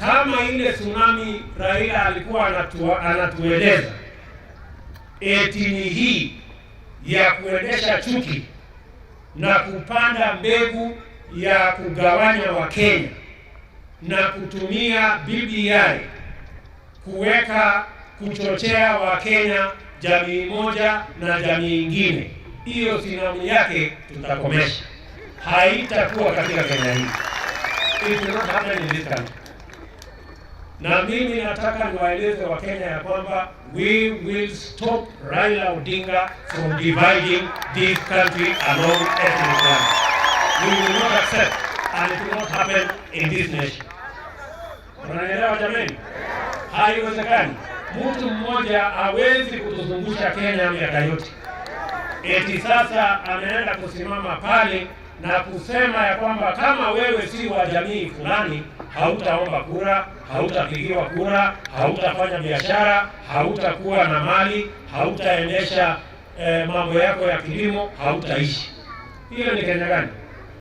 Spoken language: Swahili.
kama ile tsunami Raila alikuwa anatueleza eti ni hii ya kuendesha chuki na kupanda mbegu ya kugawanya Wakenya na kutumia BBI kuchochea Wakenya jamii moja na jamii nyingine, hiyo sinamu yake tutakomesha. Haitakuwa katika Kenya hii. It will not happen in this country. Na mimi nataka niwaeleze Wakenya ya kwamba we will stop Raila Odinga from dividing this country along ethnic lines. We will not accept, and it will not happen in this nation. Unanielewa jamani? Haiwezekani. Mtu mmoja hawezi kutuzungusha Kenya miaka yote. Eti sasa anaenda kusimama pale na kusema ya kwamba kama wewe si wa jamii fulani, hautaomba kura, hautapigiwa kura, hautafanya biashara, hautakuwa na mali, hautaendesha mambo yako ya kilimo, hautaishi. Hiyo ni Kenya gani?